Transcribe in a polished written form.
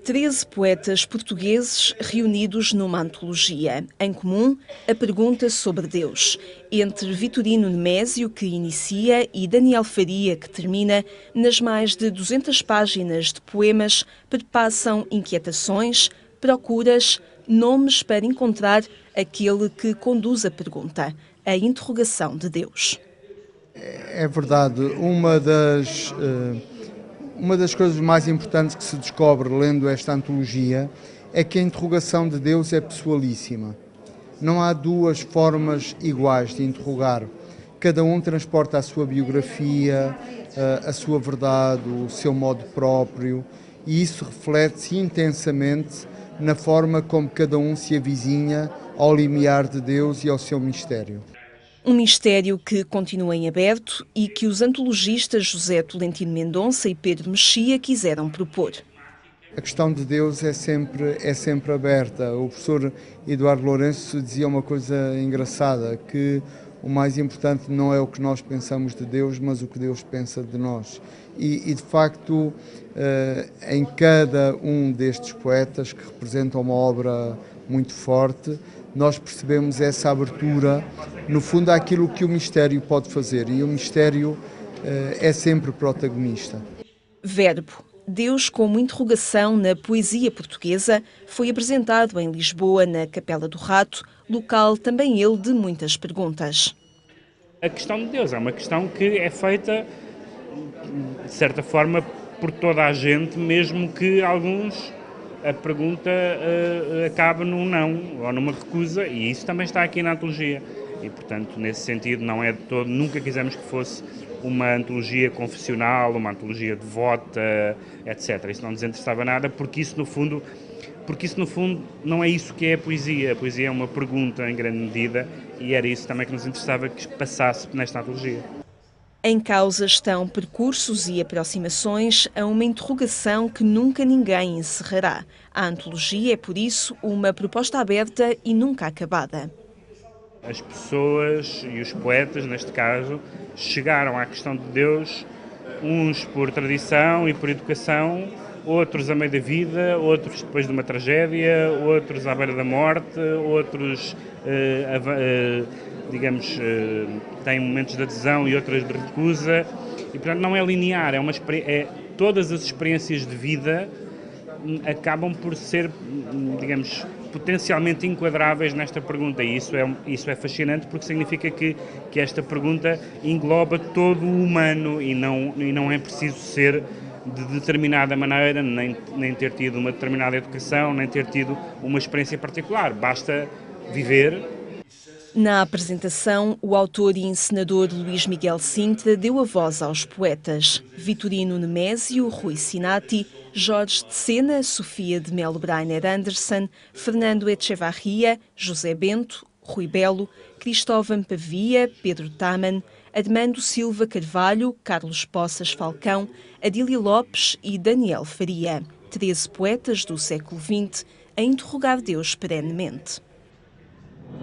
13 poetas portugueses reunidos numa antologia. Em comum, a pergunta sobre Deus. Entre Vitorino Nemésio, que inicia, e Daniel Faria, que termina, nas mais de 200 páginas de poemas, perpassam inquietações, procuras, nomes para encontrar aquele que conduz a pergunta, a interrogação de Deus. É verdade, uma das coisas mais importantes que se descobre lendo esta antologia é que a interrogação de Deus é pessoalíssima. Não há duas formas iguais de interrogar. Cada um transporta a sua biografia, a sua verdade, o seu modo próprio, e isso reflete-se intensamente na forma como cada um se avizinha ao limiar de Deus e ao seu mistério. Um mistério que continua em aberto e que os antologistas José Tolentino Mendonça e Pedro Mexia quiseram propor. A questão de Deus é sempre aberta. O professor Eduardo Lourenço dizia uma coisa engraçada, que o mais importante não é o que nós pensamos de Deus, mas o que Deus pensa de nós. E de facto, em cada um destes poetas, que representam uma obra muito forte, nós percebemos essa abertura, no fundo, àquilo que o mistério pode fazer. E o mistério é sempre protagonista. Verbo. Deus como interrogação na poesia portuguesa foi apresentado em Lisboa, na Capela do Rato, local também ele de muitas perguntas. A questão de Deus é uma questão que é feita, de certa forma, por toda a gente, mesmo que alguns a pergunta acabe num não ou numa recusa, e isso também está aqui na antologia. E, portanto, nesse sentido, não é de todo, nunca quisemos que fosse uma antologia confessional, uma antologia devota, etc. Isso não nos interessava nada, porque isso no fundo não é isso que é a poesia. A poesia é uma pergunta em grande medida, e era isso também que nos interessava que passasse nesta antologia. Em causa estão percursos e aproximações a uma interrogação que nunca ninguém encerrará. A antologia é, por isso, uma proposta aberta e nunca acabada. As pessoas e os poetas, neste caso, chegaram à questão de Deus, uns por tradição e por educação, outros a meio da vida, outros depois de uma tragédia, outros à beira da morte, outros, têm momentos de adesão e outros de recusa. E, portanto, não é linear, todas as experiências de vida acabam por ser, digamos, potencialmente enquadráveis nesta pergunta, e isso é fascinante, porque significa que esta pergunta engloba todo o humano e não é preciso ser de determinada maneira, nem ter tido uma determinada educação, nem ter tido uma experiência particular, basta viver. Na apresentação, o autor e encenador Luís Miguel Sintra deu a voz aos poetas Vitorino Nemésio, Rui Sinati, Jorge de Sena, Sofia de Melo Breiner Anderson, Fernando Echevarria, José Bento, Rui Belo, Cristóvão Pavia, Pedro Taman, Armando Silva Carvalho, Carlos Poças Falcão, Adília Lopes e Daniel Faria. 13 poetas do século XX a interrogar Deus perenemente.